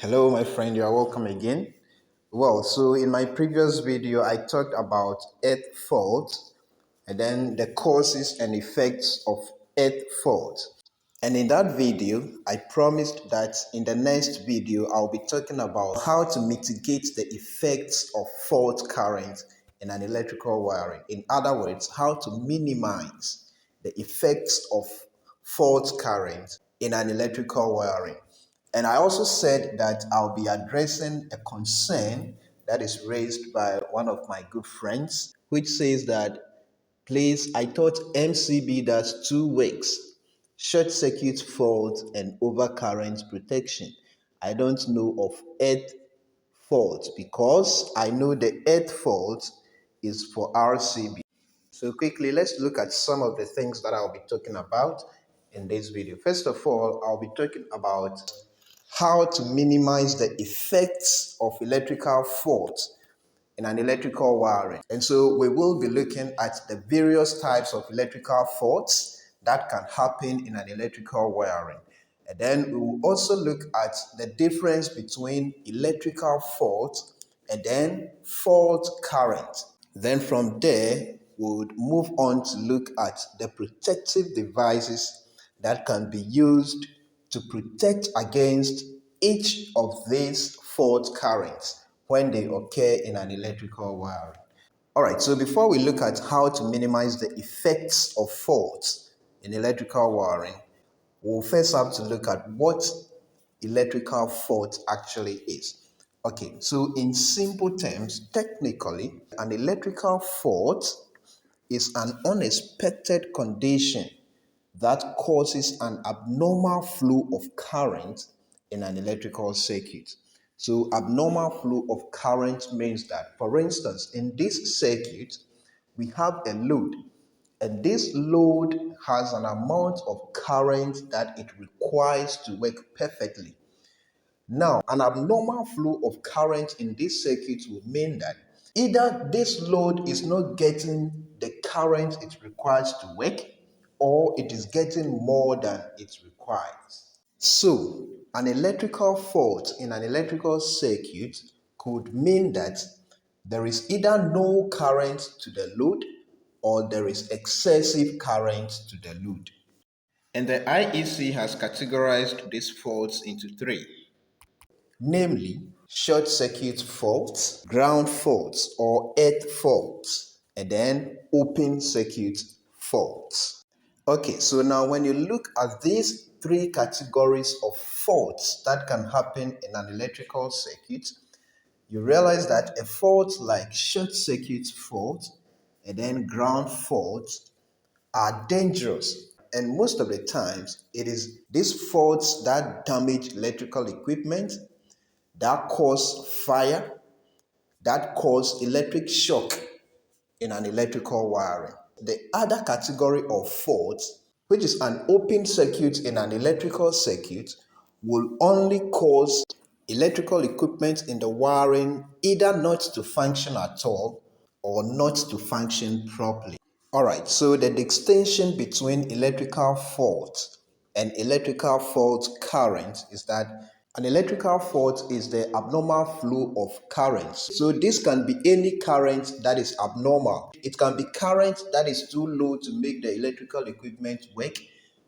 Hello, my friend, you are welcome again. Well, so in my previous video, I talked about earth fault and then the causes and effects of earth fault. And in that video, I promised that in the next video, I'll be talking about how to mitigate the effects of fault current in an electrical wiring. In other words, how to minimize the effects of fault current in an electrical wiring. And I also said that I'll be addressing a concern that is raised by one of my good friends, which says that, please, I thought MCB does two works: short circuit fault and overcurrent protection. I don't know of earth fault because I know the earth fault is for RCB. So quickly, let's look at some of the things that I'll be talking about in this video. First of all, I'll be talking about how to minimize the effects of electrical fault in an electrical wiring. And so we will be looking at the various types of electrical faults that can happen in an electrical wiring. And then we will also look at the difference between electrical fault and then fault current. Then from there, we would move on to look at the protective devices that can be used to protect against each of these fault currents when they occur in an electrical wiring. All right, so before we look at how to minimize the effects of faults in electrical wiring, we'll first have to look at what electrical fault actually is. Okay, so in simple terms, technically, an electrical fault is an unexpected condition that causes an abnormal flow of current in an electrical circuit. So, abnormal flow of current means that, for instance, in this circuit, we have a load, and this load has an amount of current that it requires to work perfectly. Now, an abnormal flow of current in this circuit will mean that either this load is not getting the current it requires to work, or it is getting more than it requires. So, an electrical fault in an electrical circuit could mean that there is either no current to the load or there is excessive current to the load. And the IEC has categorized these faults into three, namely short circuit faults, ground faults or earth faults, and then open circuit faults. Okay, so now when you look at these three categories of faults that can happen in an electrical circuit, you realize that a fault like short circuit fault and then ground faults are dangerous. And most of the times, it is these faults that damage electrical equipment, that cause fire, that cause electric shock in an electrical wiring. The other category of faults, which is an open circuit in an electrical circuit, will only cause electrical equipment in the wiring either not to function at all or not to function properly. All right, so the distinction between electrical fault and electrical fault current is that an electrical fault is the abnormal flow of current. So this can be any current that is abnormal. It can be current that is too low to make the electrical equipment work,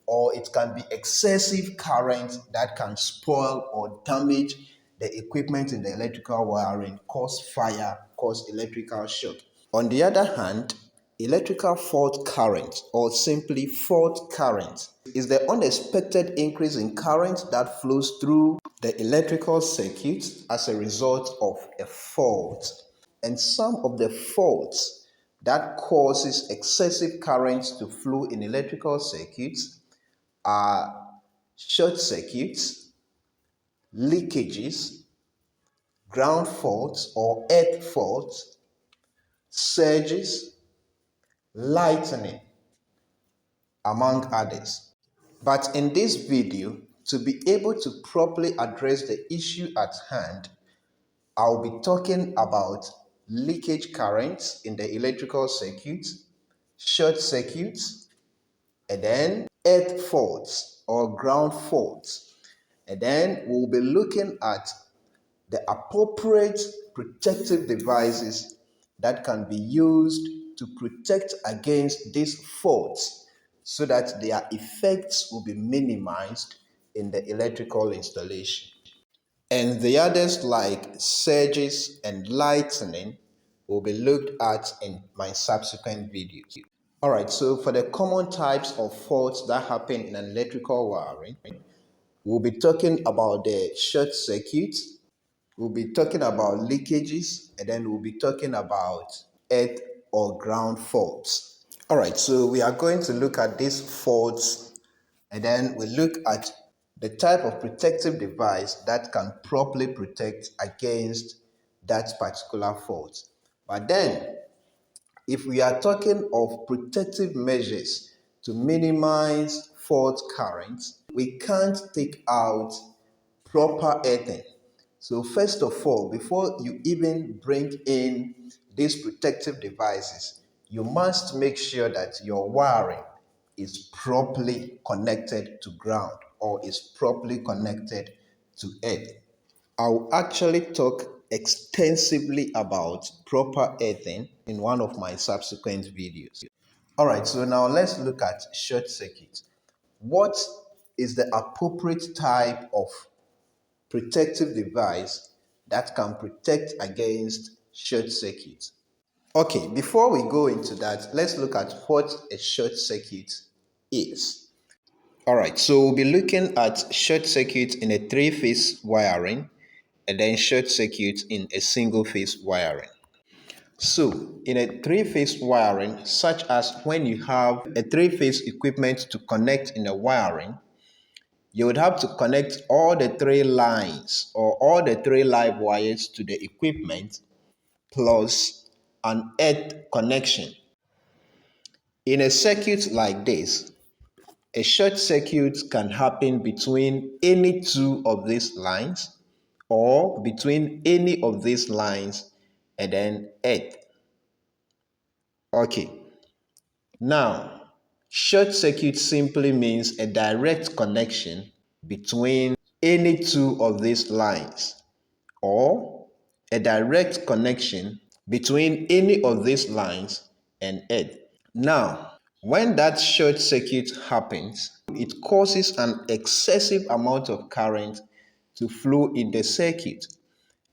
or it can be excessive current that can spoil or damage the equipment in the electrical wiring, cause fire, cause electrical shock. On the other hand, electrical fault current, or simply fault current, is the unexpected increase in current that flows through the electrical circuit as a result of a fault. And some of the faults that causes excessive current to flow in electrical circuits are short circuits, leakages, ground faults or earth faults, surges, lightning, among others. But in this video, to be able to properly address the issue at hand, I'll be talking about leakage currents in the electrical circuit, short circuits, and then earth faults or ground faults. And then we'll be looking at the appropriate protective devices that can be used to protect against these faults so that their effects will be minimized in the electrical installation. And the others like surges and lightning will be looked at in my subsequent videos. Alright, so for the common types of faults that happen in an electrical wiring, we'll be talking about the short circuit, we'll be talking about leakages, and then we'll be talking about earth or ground faults. Alright, so we are going to look at these faults and then we look at the type of protective device that can properly protect against that particular fault. But then, if we are talking of protective measures to minimize fault currents, we can't take out proper earthing. So first of all, before you even bring in these protective devices, you must make sure that your wiring is properly connected to ground or is properly connected to earth. I'll actually talk extensively about proper earthing in one of my subsequent videos. Alright, so now let's look at short circuit. What is the appropriate type of protective device that can protect against short circuit? Okay, before we go into that, let's look at what a short circuit is. Alright, so we'll be looking at short circuit in a three-phase wiring and then short circuit in a single-phase wiring. So, in a three-phase wiring, such as when you have a three-phase equipment to connect in a wiring, you would have to connect all the three lines or all the three live wires to the equipment plus an earth connection. In a circuit like this, a short circuit can happen between any two of these lines or between any of these lines and then earth. Okay, now short circuit simply means a direct connection between any two of these lines or a direct connection between any of these lines and earth. Now, when that short circuit happens, it causes an excessive amount of current to flow in the circuit.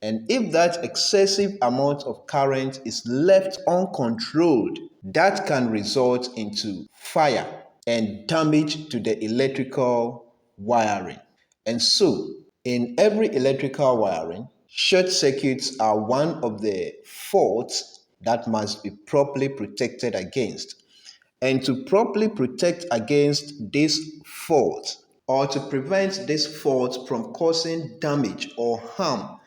And if that excessive amount of current is left uncontrolled, that can result into fire and damage to the electrical wiring. And so, in every electrical wiring, short circuits are one of the faults that must be properly protected against. And to properly protect against this fault or to prevent this fault from causing damage or harm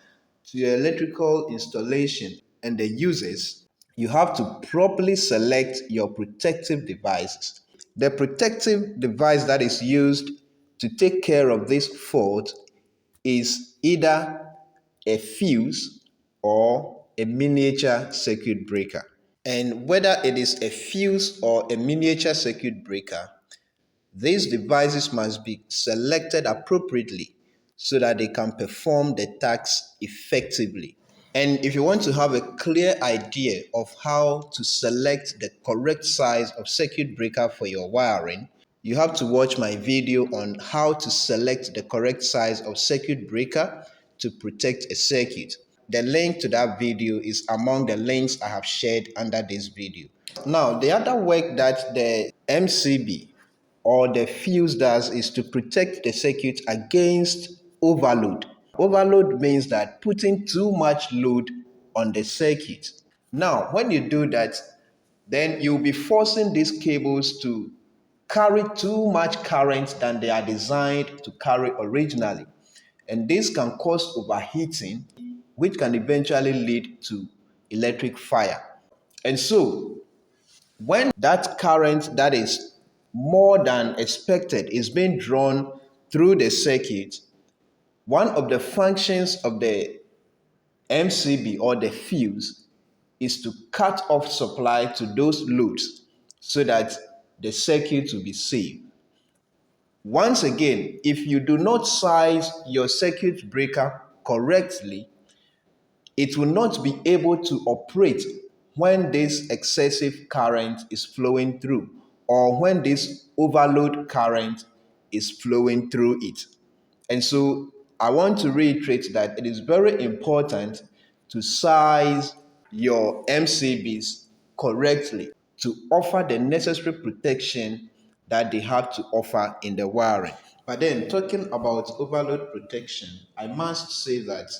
to your electrical installation and the users, you have to properly select your protective devices. The protective device that is used to take care of this fault is either a fuse or a miniature circuit breaker. And whether it is a fuse or a miniature circuit breaker, these devices must be selected appropriately so that they can perform the task effectively. And if you want to have a clear idea of how to select the correct size of circuit breaker for your wiring, you have to watch my video on how to select the correct size of circuit breaker to protect a circuit. The link to that video is among the links I have shared under this video. Now, the other work that the MCB or the fuse does is to protect the circuit against overload. Overload means that putting too much load on the circuit. Now, when you do that, then you'll be forcing these cables to carry too much current than they are designed to carry originally. And this can cause overheating, which can eventually lead to electric fire. And so, when that current that is more than expected is being drawn through the circuit, one of the functions of the MCB or the fuse is to cut off supply to those loads so that the circuit will be safe. Once again, if you do not size your circuit breaker correctly, it will not be able to operate when this excessive current is flowing through or when this overload current is flowing through it. And so I want to reiterate that it is very important to size your MCBs correctly to offer the necessary protection that they have to offer in the wiring. But then, talking about overload protection, I must say that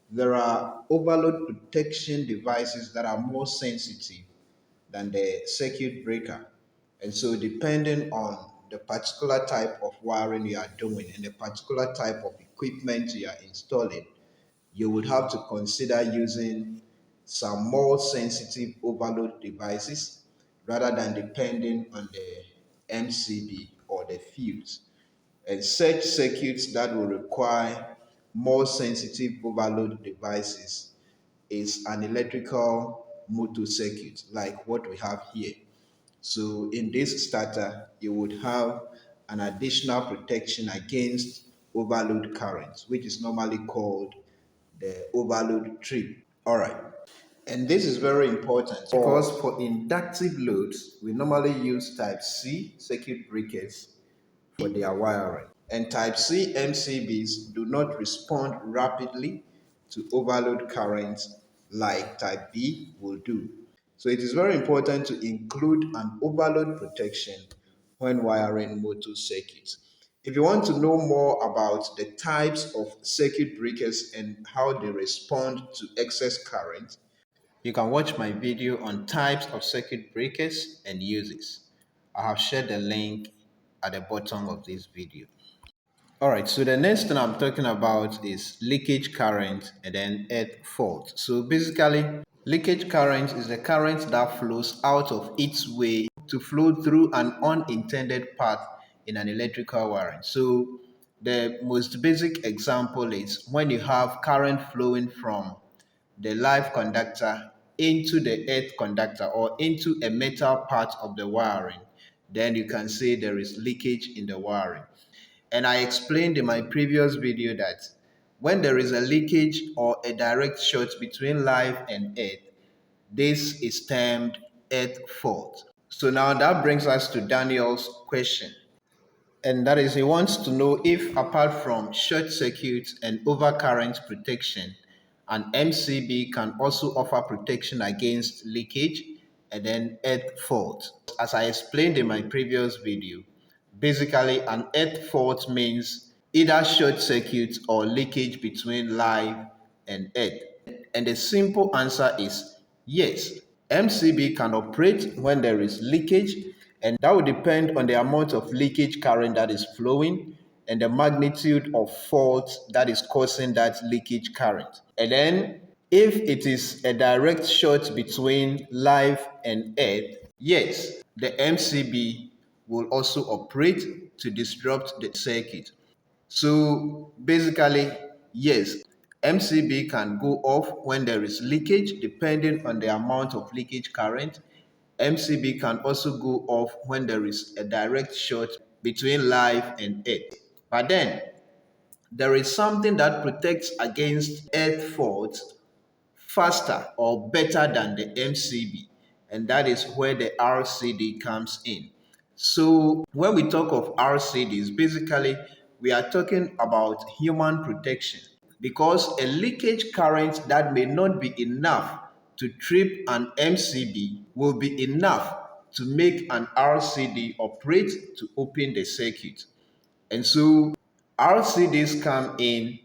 there are overload protection devices that are more sensitive than the circuit breaker. And so, depending on the particular type of wiring you are doing and the particular type of equipment you are installing, you would have to consider using some more sensitive overload devices rather than depending on the MCB or the fuse. And such circuits that will require more sensitive overload devices is an electrical motor circuit like what we have here. So in this starter, you would have an additional protection against overload currents, which is normally called the overload trip. All right. And this is very important because for inductive loads, we normally use type C circuit breakers for their wiring. And type C MCBs do not respond rapidly to overload currents like type B will do. So it is very important to include an overload protection when wiring motor circuits. If you want to know more about the types of circuit breakers and how they respond to excess current, you can watch my video on types of circuit breakers and uses. I have shared the link at the bottom of this video. All right, so the next thing I'm talking about is leakage current and then earth fault. So basically, leakage current is the current that flows out of its way to flow through an unintended path in an electrical wiring. So the most basic example is when you have current flowing from the live conductor into the earth conductor or into a metal part of the wiring, then you can say there is leakage in the wiring. And I explained in my previous video that when there is a leakage or a direct short between live and earth, this is termed earth fault. So now that brings us to Daniel's question. And that is, he wants to know if apart from short circuit and overcurrent protection, an MCB can also offer protection against leakage and then earth fault. As I explained in my previous video, basically an earth fault means either short circuit or leakage between live and earth. And the simple answer is yes. MCB can operate when there is leakage, and that will depend on the amount of leakage current that is flowing and the magnitude of fault that is causing that leakage current. And then if it is a direct short between live and earth, yes, the MCB will also operate to disrupt the circuit. So basically, yes, MCB can go off when there is leakage depending on the amount of leakage current. MCB can also go off when there is a direct short between live and earth. But then there is something that protects against earth faults faster or better than the MCB, and that is where the RCD comes in. So when we talk of RCDs, basically we are talking about human protection because a leakage current that may not be enough to trip an MCB will be enough to make an RCD operate to open the circuit. And so RCDs come in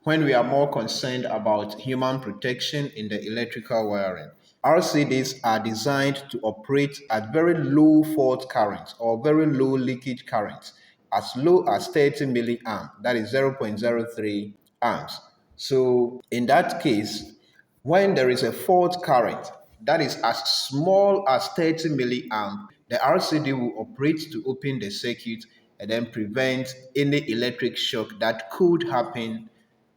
when we are more concerned about human protection in the electrical wiring. RCDs are designed to operate at very low fault currents or very low leakage currents, as low as 30 milliamp, that is 0.03 amps. So in that case, when there is a fault current that is as small as 30 milliamp, the RCD will operate to open the circuit and then prevent any electric shock that could happen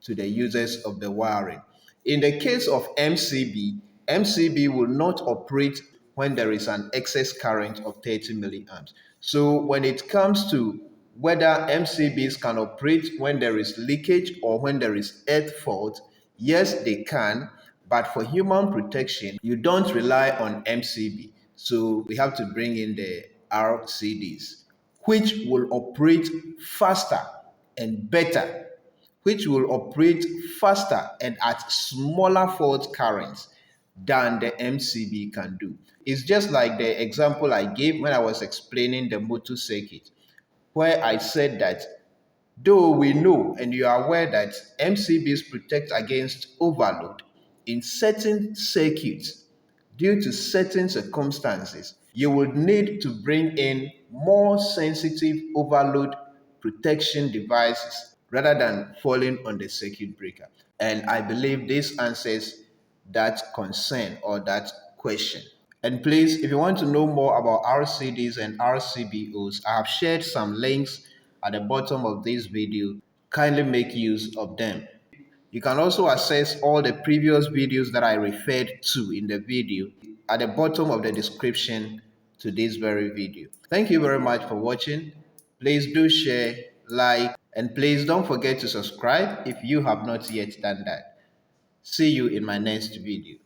to the users of the wiring. In the case of MCB, MCB will not operate when there is an excess current of 30 milliamps. So when it comes to whether MCBs can operate when there is leakage or when there is earth fault, Yes, they can, but for human protection, you don't rely on MCB. So we have to bring in the RCDs, which will operate faster and better, which will operate faster and at smaller fault currents than the MCB can do. It's just like the example I gave when I was explaining the motor circuit, where I said that though we know and you are aware that MCBs protect against overload in certain circuits, due to certain circumstances, you would need to bring in more sensitive overload protection devices rather than falling on the circuit breaker. And I believe this answers that concern or that question. And please, if you want to know more about RCDs and RCBOs, I have shared some links at the bottom of this video. Kindly make use of them. You can also access all the previous videos that I referred to in the video at the bottom of the description to this very video. Thank you very much for watching. Please do share, like, and please don't forget to subscribe if you have not yet done that. See you in my next video.